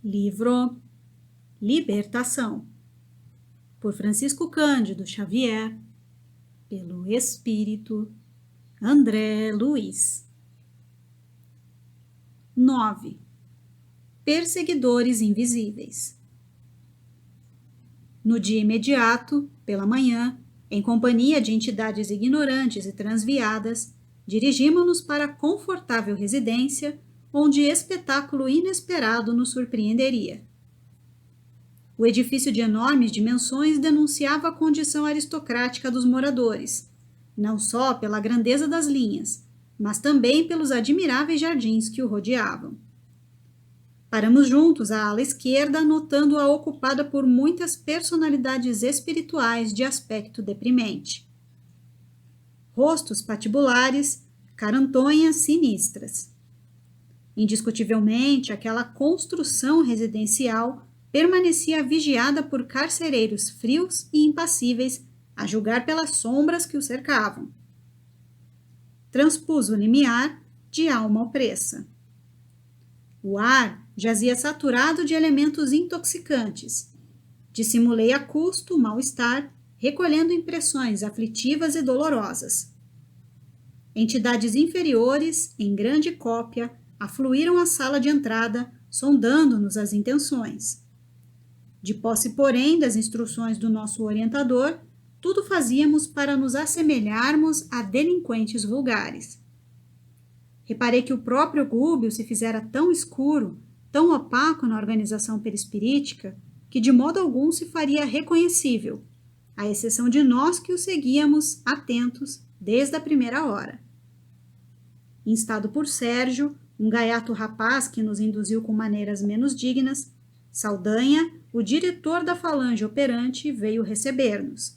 Livro Libertação, por Francisco Cândido Xavier, pelo Espírito André Luiz. 9. Perseguidores invisíveis. No dia imediato, pela manhã, em companhia de entidades ignorantes e transviadas, dirigimos-nos para a confortável residência, onde espetáculo inesperado nos surpreenderia. O edifício de enormes dimensões denunciava a condição aristocrática dos moradores, não só pela grandeza das linhas, mas também pelos admiráveis jardins que o rodeavam. Paramos juntos à ala esquerda, notando-a ocupada por muitas personalidades espirituais de aspecto deprimente. Rostos patibulares, carantonhas sinistras. Indiscutivelmente, aquela construção residencial permanecia vigiada por carcereiros frios e impassíveis, a julgar pelas sombras que o cercavam. Transpus o limiar de alma opressa. O ar jazia saturado de elementos intoxicantes. Dissimulei a custo o mal-estar, recolhendo impressões aflitivas e dolorosas. Entidades inferiores, em grande cópia, afluíram à sala de entrada, sondando-nos as intenções. De posse, porém, das instruções do nosso orientador, tudo fazíamos para nos assemelharmos a delinquentes vulgares. Reparei que o próprio Gúbio se fizera tão escuro, tão opaco na organização perispirítica, que de modo algum se faria reconhecível, à exceção de nós que o seguíamos atentos desde a primeira hora. Instado por Sérgio, um gaiato rapaz que nos induziu com maneiras menos dignas, Saldanha, o diretor da falange operante, veio receber-nos.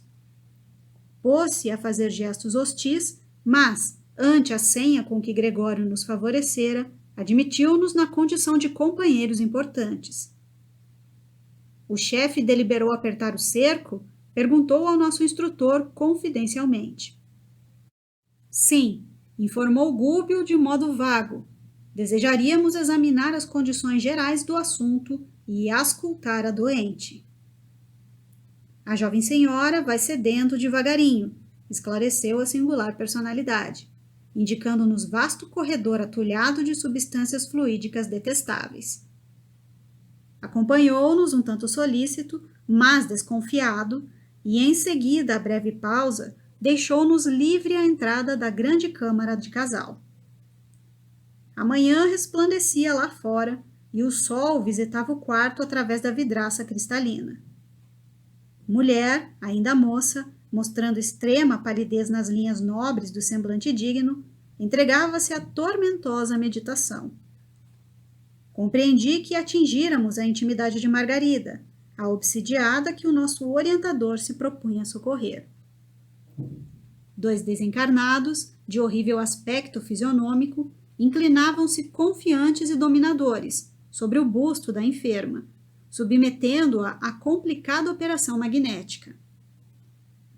Pôs-se a fazer gestos hostis, mas, ante a senha com que Gregório nos favorecera, admitiu-nos na condição de companheiros importantes. O chefe deliberou apertar o cerco, perguntou ao nosso instrutor confidencialmente. Sim, informou Gúbio de modo vago. Desejaríamos examinar as condições gerais do assunto e auscultar a doente. A jovem senhora vai cedendo devagarinho, esclareceu a singular personalidade, indicando-nos vasto corredor atulhado de substâncias fluídicas detestáveis. Acompanhou-nos um tanto solícito, mas desconfiado, e em seguida, a breve pausa, deixou-nos livre a entrada da grande câmara de casal. A manhã resplandecia lá fora, e o sol visitava o quarto através da vidraça cristalina. Mulher, ainda moça, mostrando extrema palidez nas linhas nobres do semblante digno, entregava-se à tormentosa meditação. Compreendi que atingíramos a intimidade de Margarida, a obsidiada que o nosso orientador se propunha socorrer. 2 desencarnados, de horrível aspecto fisionômico, inclinavam-se confiantes e dominadores sobre o busto da enferma, submetendo-a à complicada operação magnética.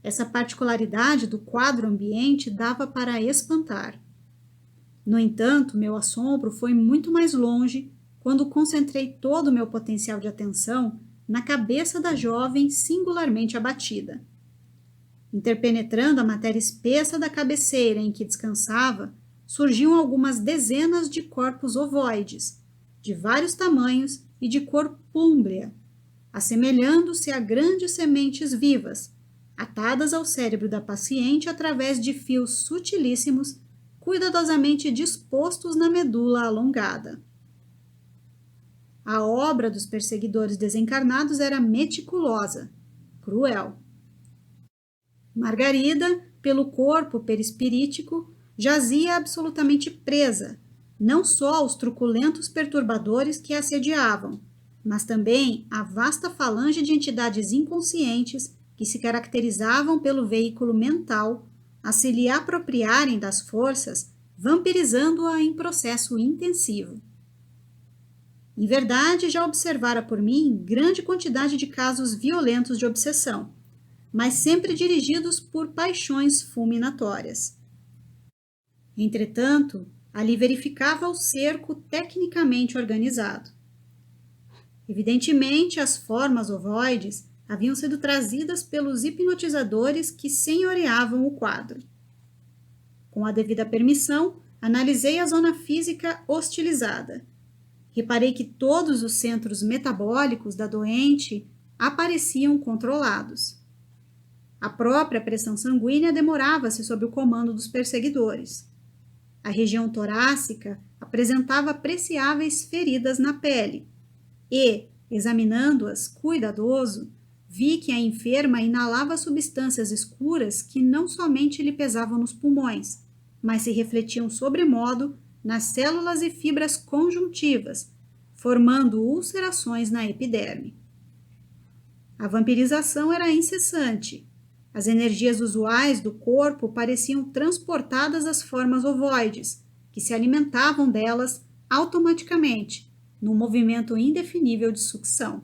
Essa particularidade do quadro ambiente dava para espantar. No entanto, meu assombro foi muito mais longe quando concentrei todo o meu potencial de atenção na cabeça da jovem singularmente abatida. Interpenetrando a matéria espessa da cabeceira em que descansava, surgiam algumas dezenas de corpos ovoides, de vários tamanhos e de cor púmbrea, assemelhando-se a grandes sementes vivas, atadas ao cérebro da paciente através de fios sutilíssimos, cuidadosamente dispostos na medula alongada. A obra dos perseguidores desencarnados era meticulosa, cruel. Margarida, pelo corpo perispirítico, jazia absolutamente presa, não só aos truculentos perturbadores que a assediavam, mas também à vasta falange de entidades inconscientes que se caracterizavam pelo veículo mental a se lhe apropriarem das forças, vampirizando-a em processo intensivo. Em verdade, já observara por mim grande quantidade de casos violentos de obsessão, mas sempre dirigidos por paixões fulminatórias. Entretanto, ali verificava o cerco tecnicamente organizado. Evidentemente, as formas ovoides haviam sido trazidas pelos hipnotizadores que senhoreavam o quadro. Com a devida permissão, analisei a zona física hostilizada. Reparei que todos os centros metabólicos da doente apareciam controlados. A própria pressão sanguínea demorava-se sob o comando dos perseguidores. A região torácica apresentava apreciáveis feridas na pele e, examinando-as cuidadoso, vi que a enferma inalava substâncias escuras que não somente lhe pesavam nos pulmões, mas se refletiam sobremodo nas células e fibras conjuntivas, formando ulcerações na epiderme. A vampirização era incessante. As energias usuais do corpo pareciam transportadas às formas ovoides, que se alimentavam delas automaticamente, num movimento indefinível de sucção.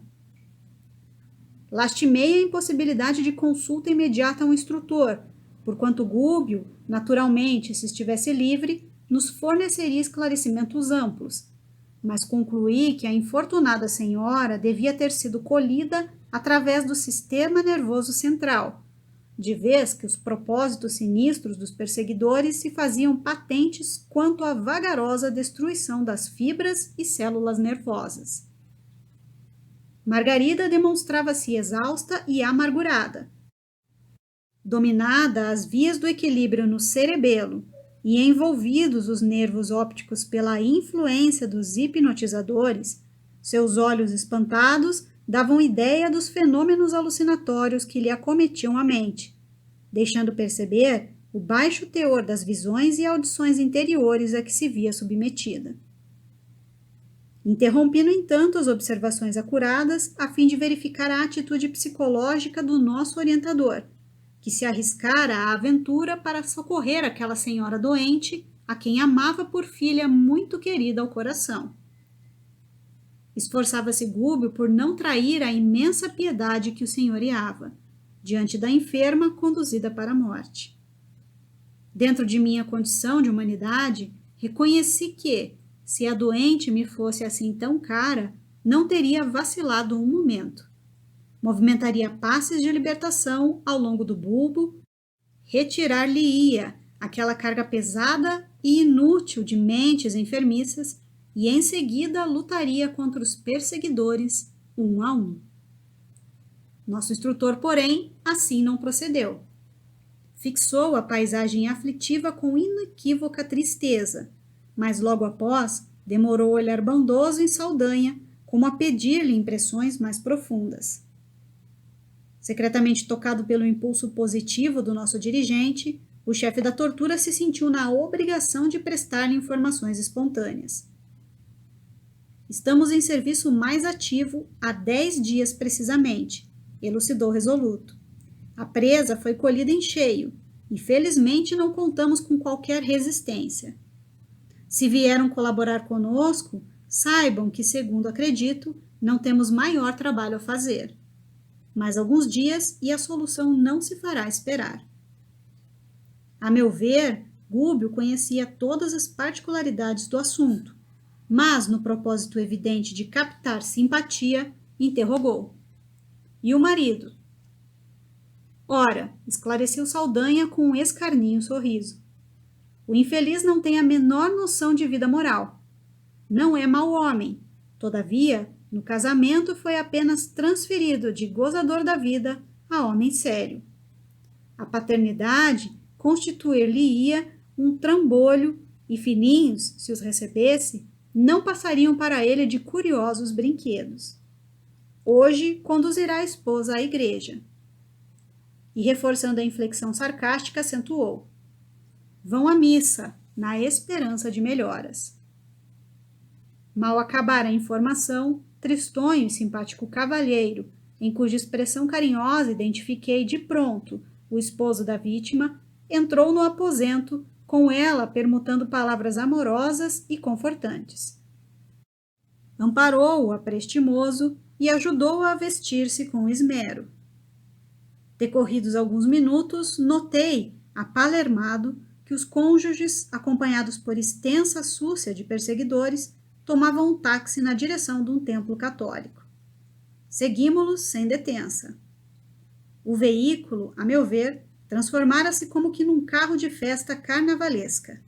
Lastimei a impossibilidade de consulta imediata a um instrutor, porquanto Gúbio, naturalmente, se estivesse livre, nos forneceria esclarecimentos amplos, mas concluí que a infortunada senhora devia ter sido colhida através do sistema nervoso central, de vez que os propósitos sinistros dos perseguidores se faziam patentes quanto à vagarosa destruição das fibras e células nervosas. Margarida demonstrava-se exausta e amargurada. Dominada as vias do equilíbrio no cerebelo e envolvidos os nervos ópticos pela influência dos hipnotizadores, seus olhos espantados davam ideia dos fenômenos alucinatórios que lhe acometiam a mente, deixando perceber o baixo teor das visões e audições interiores a que se via submetida. Interrompi, no entanto, as observações acuradas a fim de verificar a atitude psicológica do nosso orientador, que se arriscara à aventura para socorrer aquela senhora doente, a quem amava por filha muito querida ao coração. Esforçava-se Gúbio por não trair a imensa piedade que o senhoreava, diante da enferma conduzida para a morte. Dentro de minha condição de humanidade, reconheci que, se a doente me fosse assim tão cara, não teria vacilado um momento. Movimentaria passes de libertação ao longo do bulbo, retirar-lhe-ia aquela carga pesada e inútil de mentes enfermiças e em seguida lutaria contra os perseguidores, um a um. Nosso instrutor, porém, assim não procedeu. Fixou a paisagem aflitiva com inequívoca tristeza, mas logo após demorou o olhar bondoso em Saldanha, como a pedir-lhe impressões mais profundas. Secretamente tocado pelo impulso positivo do nosso dirigente, o chefe da tortura se sentiu na obrigação de prestar-lhe informações espontâneas. Estamos em serviço mais ativo há 10 dias precisamente, elucidou resoluto. A presa foi colhida em cheio e felizmente não contamos com qualquer resistência. Se vieram colaborar conosco, saibam que, segundo acredito, não temos maior trabalho a fazer. Mais alguns dias e a solução não se fará esperar. A meu ver, Gúbio conhecia todas as particularidades do assunto, mas, no propósito evidente de captar simpatia, interrogou. E o marido? Ora, esclareceu Saldanha com um escarninho sorriso. O infeliz não tem a menor noção de vida moral. Não é mau homem. Todavia, no casamento foi apenas transferido de gozador da vida a homem sério. A paternidade constituir-lhe-ia um trambolho e filhinhos, se os recebesse, não passariam para ele de curiosos brinquedos. Hoje conduzirá a esposa à igreja. E, reforçando a inflexão sarcástica, acentuou. Vão à missa, na esperança de melhoras. Mal acabara a informação, tristonho e simpático cavalheiro, em cuja expressão carinhosa identifiquei de pronto o esposo da vítima, entrou no aposento, com ela permutando palavras amorosas e confortantes. Amparou-o aprestimoso e ajudou-a a vestir-se com esmero. Decorridos alguns minutos, notei, apalermado, que os cônjuges, acompanhados por extensa súcia de perseguidores, tomavam um táxi na direção de um templo católico. Seguimos-los sem detença. O veículo, a meu ver, transformara-se como que num carro de festa carnavalesca.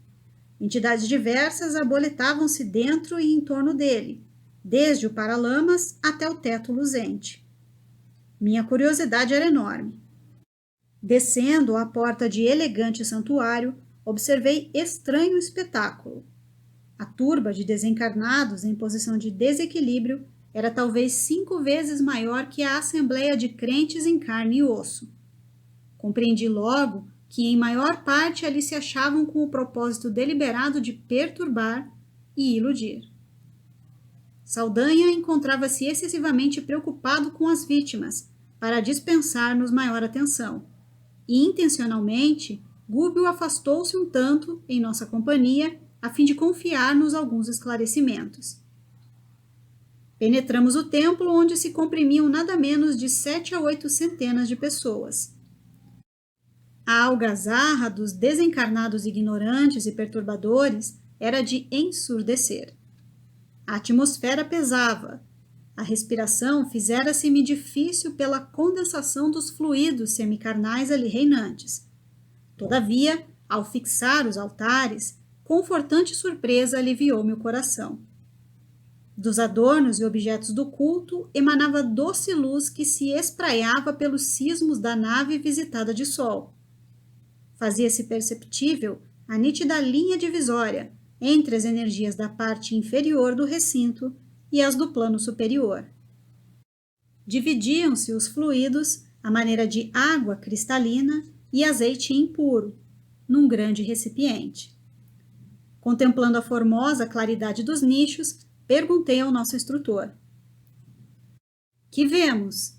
Entidades diversas arboletavam-se dentro e em torno dele, desde o paralamas até o teto luzente. Minha curiosidade era enorme. Descendo à porta de elegante santuário, observei estranho espetáculo. A turba de desencarnados em posição de desequilíbrio era talvez 5 vezes maior que a assembleia de crentes em carne e osso. Compreendi logo que em maior parte ali se achavam com o propósito deliberado de perturbar e iludir. Saldanha encontrava-se excessivamente preocupado com as vítimas para dispensar-nos maior atenção, e intencionalmente Gúbio afastou-se um tanto em nossa companhia a fim de confiar-nos alguns esclarecimentos. Penetramos o templo, onde se comprimiam nada menos de 7 a 8 centenas de pessoas. A algazarra dos desencarnados ignorantes e perturbadores era de ensurdecer. A atmosfera pesava. A respiração fizera-se-me difícil pela condensação dos fluidos semicarnais ali reinantes. Todavia, ao fixar os altares, confortante surpresa aliviou meu coração. Dos adornos e objetos do culto emanava doce luz que se espraiava pelos cismos da nave visitada de sol. Fazia-se perceptível a nítida linha divisória entre as energias da parte inferior do recinto e as do plano superior. Dividiam-se os fluidos à maneira de água cristalina e azeite impuro, num grande recipiente. Contemplando a formosa claridade dos nichos, perguntei ao nosso instrutor: que vemos?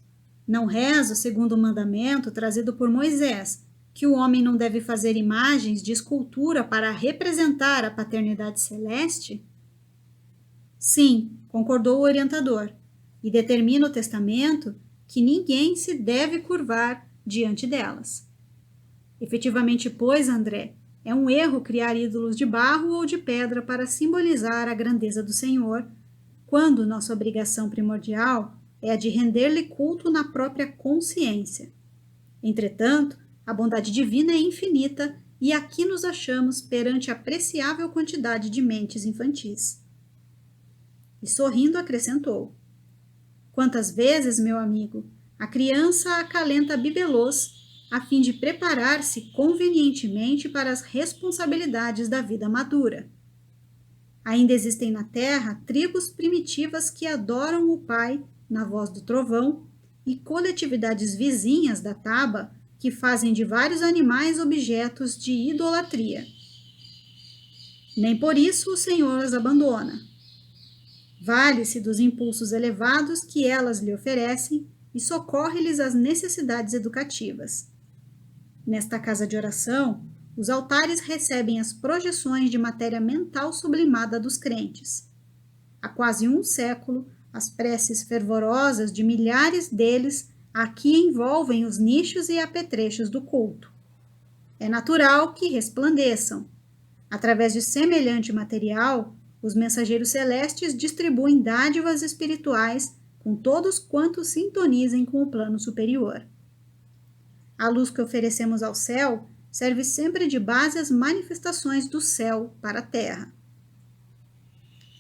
Não rezo segundo o mandamento trazido por Moisés, que o homem não deve fazer imagens de escultura para representar a paternidade celeste? Sim, concordou o orientador, e determina o testamento que ninguém se deve curvar diante delas. Efetivamente, pois, André, é um erro criar ídolos de barro ou de pedra para simbolizar a grandeza do Senhor, quando nossa obrigação primordial é a de render-lhe culto na própria consciência. Entretanto, a bondade divina é infinita e aqui nos achamos perante apreciável quantidade de mentes infantis. E sorrindo acrescentou: quantas vezes, meu amigo, a criança acalenta bibelôs a fim de preparar-se convenientemente para as responsabilidades da vida madura. Ainda existem na terra tribos primitivas que adoram o Pai na voz do trovão e coletividades vizinhas da taba que fazem de vários animais objetos de idolatria. Nem por isso o Senhor as abandona. Vale-se dos impulsos elevados que elas lhe oferecem e socorre-lhes as necessidades educativas. Nesta casa de oração, os altares recebem as projeções de matéria mental sublimada dos crentes. Há quase um século, as preces fervorosas de milhares deles aqui envolvem os nichos e apetrechos do culto. É natural que resplandeçam. Através de semelhante material, os mensageiros celestes distribuem dádivas espirituais com todos quantos sintonizem com o plano superior. A luz que oferecemos ao céu serve sempre de base às manifestações do céu para a terra.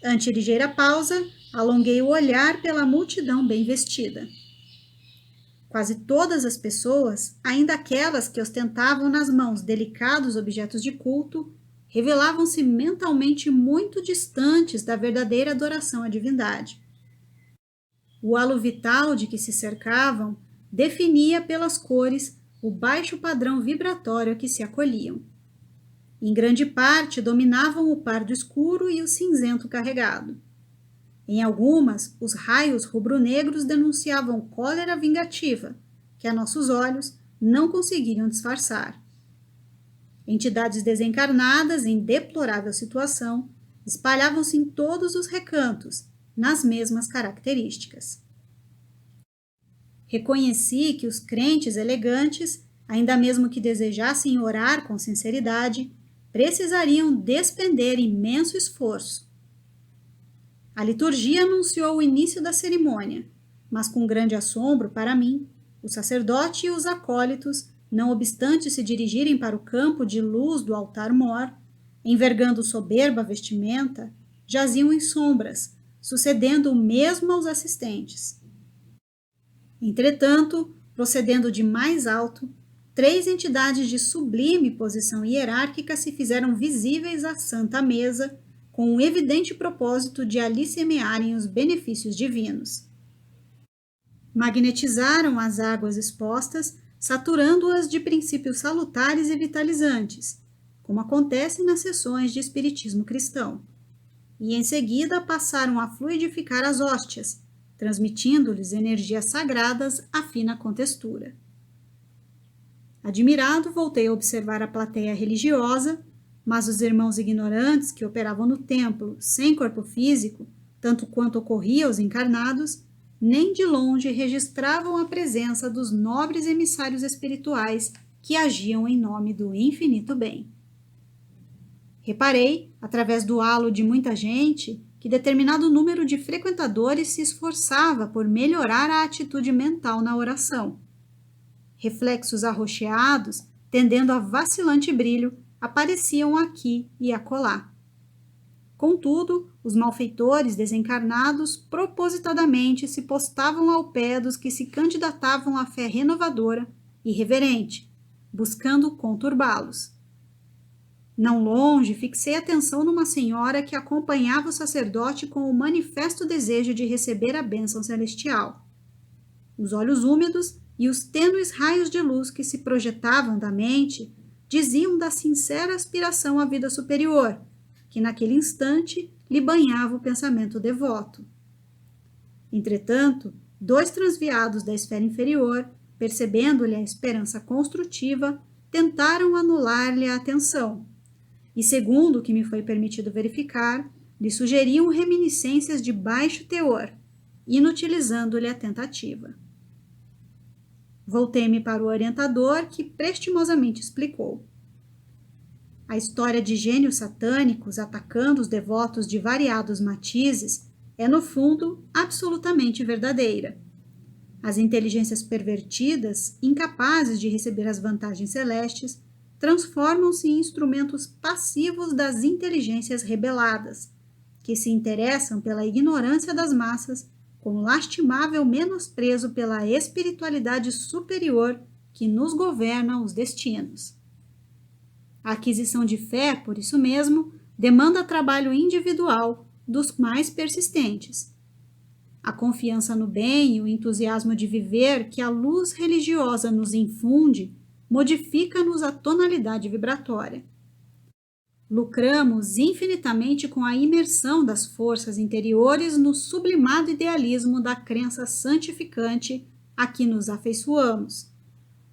Ante ligeira pausa, alonguei o olhar pela multidão bem vestida. Quase todas as pessoas, ainda aquelas que ostentavam nas mãos delicados objetos de culto, revelavam-se mentalmente muito distantes da verdadeira adoração à divindade. O halo vital de que se cercavam definia pelas cores o baixo padrão vibratório a que se acolhiam. Em grande parte dominavam o pardo escuro e o cinzento carregado. Em algumas, os raios rubro-negros denunciavam cólera vingativa, que a nossos olhos não conseguiriam disfarçar. Entidades desencarnadas em deplorável situação espalhavam-se em todos os recantos, nas mesmas características. Reconheci que os crentes elegantes, ainda mesmo que desejassem orar com sinceridade, precisariam despender imenso esforço. A liturgia anunciou o início da cerimônia. mas com grande assombro para mim, o sacerdote e os acólitos, não obstante se dirigirem para o campo de luz do altar-mor, envergando soberba vestimenta, jaziam em sombras, sucedendo o mesmo aos assistentes. Entretanto, procedendo de mais alto, 3 entidades de sublime posição hierárquica se fizeram visíveis à Santa Mesa, com o evidente propósito de ali semearem os benefícios divinos. Magnetizaram as águas expostas, saturando-as de princípios salutares e vitalizantes, como acontece nas sessões de espiritismo cristão. E em seguida passaram a fluidificar as hóstias, transmitindo-lhes energias sagradas à fina contextura. Admirado, voltei a observar a plateia religiosa, mas os irmãos ignorantes que operavam no templo sem corpo físico, tanto quanto ocorria aos encarnados, nem de longe registravam a presença dos nobres emissários espirituais que agiam em nome do infinito bem. Reparei, através do halo de muita gente, que determinado número de frequentadores se esforçava por melhorar a atitude mental na oração. Reflexos arroxeados, tendendo a vacilante brilho, apareciam aqui e acolá. Contudo, os malfeitores desencarnados propositadamente se postavam ao pé dos que se candidatavam à fé renovadora e reverente, buscando conturbá-los. Não longe, fixei atenção numa senhora que acompanhava o sacerdote com o manifesto desejo de receber a bênção celestial. Os olhos úmidos e os tênues raios de luz que se projetavam da mente diziam da sincera aspiração à vida superior, que naquele instante lhe banhava o pensamento devoto. Entretanto, 2 transviados da esfera inferior, percebendo-lhe a esperança construtiva, tentaram anular-lhe a atenção, e segundo o que me foi permitido verificar, lhe sugeriam reminiscências de baixo teor, inutilizando-lhe a tentativa. Voltei-me para o orientador, que prestimosamente explicou. A história de gênios satânicos atacando os devotos de variados matizes é, no fundo, absolutamente verdadeira. As inteligências pervertidas, incapazes de receber as vantagens celestes, transformam-se em instrumentos passivos das inteligências rebeladas, que se interessam pela ignorância das massas com lastimável menosprezo pela espiritualidade superior que nos governa os destinos. A aquisição de fé, por isso mesmo, demanda trabalho individual dos mais persistentes. A confiança no bem e o entusiasmo de viver que a luz religiosa nos infunde modifica-nos a tonalidade vibratória. Lucramos infinitamente com a imersão das forças interiores no sublimado idealismo da crença santificante a que nos afeiçoamos.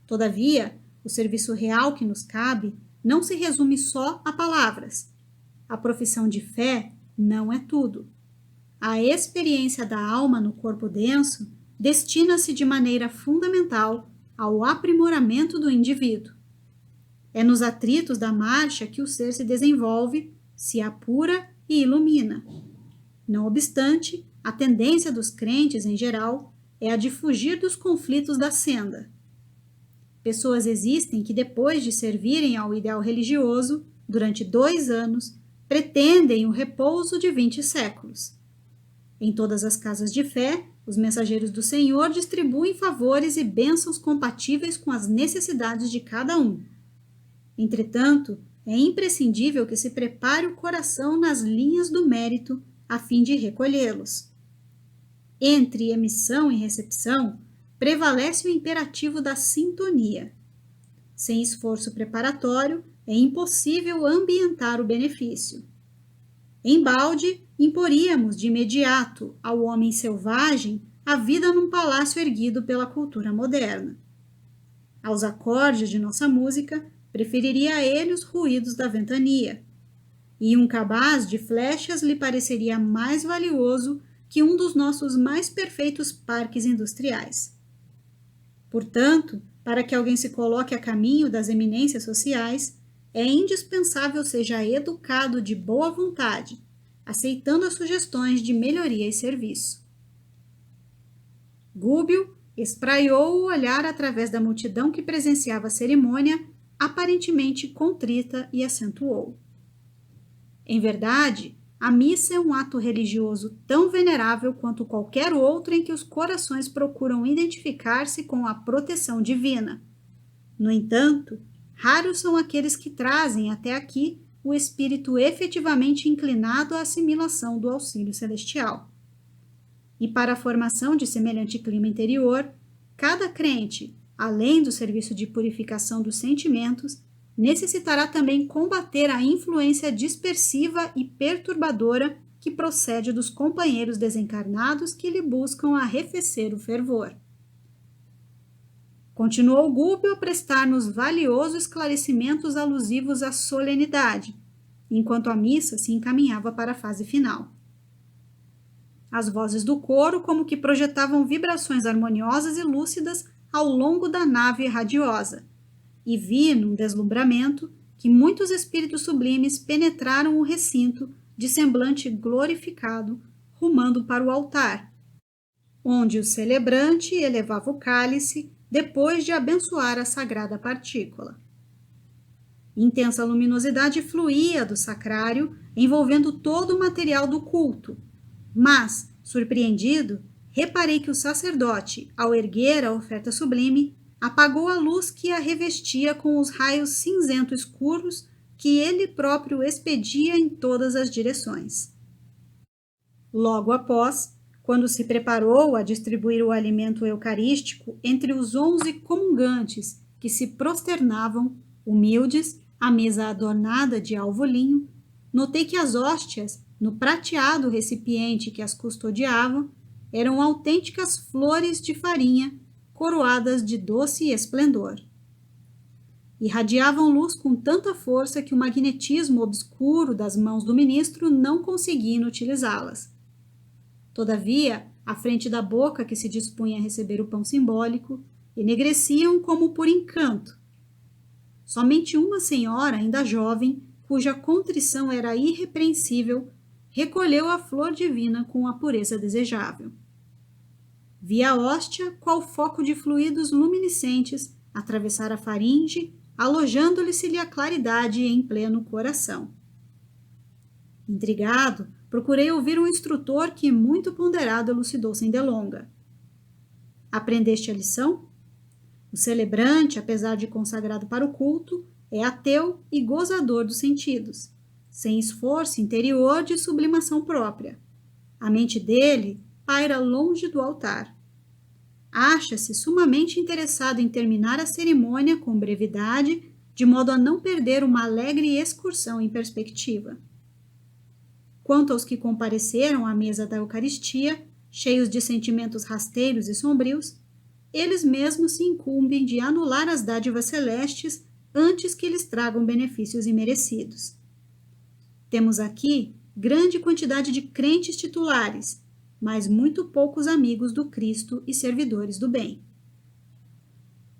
Todavia, o serviço real que nos cabe não se resume só a palavras. A profissão de fé não é tudo. A experiência da alma no corpo denso destina-se de maneira fundamental ao aprimoramento do indivíduo. É nos atritos da marcha que o ser se desenvolve, se apura e ilumina. Não obstante, a tendência dos crentes em geral é a de fugir dos conflitos da senda. Pessoas existem que, depois de servirem ao ideal religioso, durante 2 anos, pretendem o repouso de 20 séculos. Em todas as casas de fé, os mensageiros do Senhor distribuem favores e bênçãos compatíveis com as necessidades de cada um. Entretanto, é imprescindível que se prepare o coração nas linhas do mérito a fim de recolhê-los. Entre emissão e recepção, prevalece o imperativo da sintonia. Sem esforço preparatório, é impossível ambientar o benefício. Embalde, imporíamos de imediato ao homem selvagem a vida num palácio erguido pela cultura moderna. Aos acordes de nossa música, preferiria a ele os ruídos da ventania, e um cabaz de flechas lhe pareceria mais valioso que um dos nossos mais perfeitos parques industriais. Portanto, para que alguém se coloque a caminho das eminências sociais, é indispensável seja educado de boa vontade, aceitando as sugestões de melhoria e serviço. Gúbio espraiou o olhar através da multidão que presenciava a cerimônia, aparentemente contrita, e acentuou: em verdade, a missa é um ato religioso tão venerável quanto qualquer outro em que os corações procuram identificar-se com a proteção divina. No entanto, raros são aqueles que trazem até aqui o espírito efetivamente inclinado à assimilação do auxílio celestial. E para a formação de semelhante clima interior, cada crente, além do serviço de purificação dos sentimentos, necessitará também combater a influência dispersiva e perturbadora que procede dos companheiros desencarnados que lhe buscam arrefecer o fervor. Continuou Gúbio a prestar-nos valiosos esclarecimentos alusivos à solenidade, enquanto a missa se encaminhava para a fase final. As vozes do coro como que projetavam vibrações harmoniosas e lúcidas ao longo da nave radiosa, e vi, num deslumbramento, que muitos espíritos sublimes penetraram o recinto de semblante glorificado, rumando para o altar, onde o celebrante elevava o cálice depois de abençoar a sagrada partícula. Intensa luminosidade fluía do sacrário, envolvendo todo o material do culto, mas, surpreendido, reparei que o sacerdote, ao erguer a oferta sublime, apagou a luz que a revestia com os raios cinzento escuros que ele próprio expedia em todas as direções. Logo após, quando se preparou a distribuir o alimento eucarístico entre os 11 comungantes que se prosternavam, humildes, à mesa adornada de alvolinho, notei que as hóstias, no prateado recipiente que as custodiavam, eram autênticas flores de farinha, coroadas de doce esplendor. Irradiavam luz com tanta força que o magnetismo obscuro das mãos do ministro não conseguia inutilizá-las. Todavia, à frente da boca que se dispunha a receber o pão simbólico, enegreciam como por encanto. Somente uma senhora, ainda jovem, cuja contrição era irrepreensível, recolheu a flor divina com a pureza desejável. Vi a hóstia, qual foco de fluidos luminescentes, atravessar a faringe, alojando-lhe-se-lhe a claridade em pleno coração. Intrigado, procurei ouvir um instrutor que, muito ponderado, elucidou sem delonga. Aprendeste a lição? O celebrante, apesar de consagrado para o culto, é ateu e gozador dos sentidos, sem esforço interior de sublimação própria. A mente dele paira longe do altar. Acha-se sumamente interessado em terminar a cerimônia com brevidade, de modo a não perder uma alegre excursão em perspectiva. Quanto aos que compareceram à mesa da Eucaristia, cheios de sentimentos rasteiros e sombrios, eles mesmos se incumbem de anular as dádivas celestes antes que lhes tragam benefícios imerecidos. Temos aqui grande quantidade de crentes titulares, mas muito poucos amigos do Cristo e servidores do bem.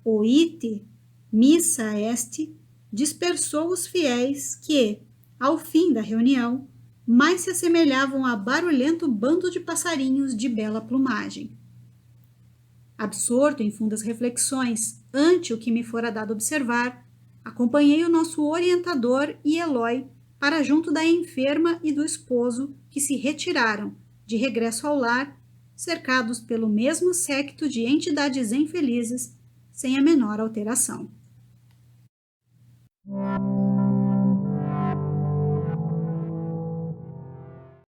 O ite, missa est, dispersou os fiéis que, ao fim da reunião, mais se assemelhavam a barulhento bando de passarinhos de bela plumagem. Absorto em fundas reflexões ante o que me fora dado observar, acompanhei o nosso orientador e Eloy para junto da enferma e do esposo, que se retiraram, de regresso ao lar, cercados pelo mesmo séquito de entidades infelizes, sem a menor alteração.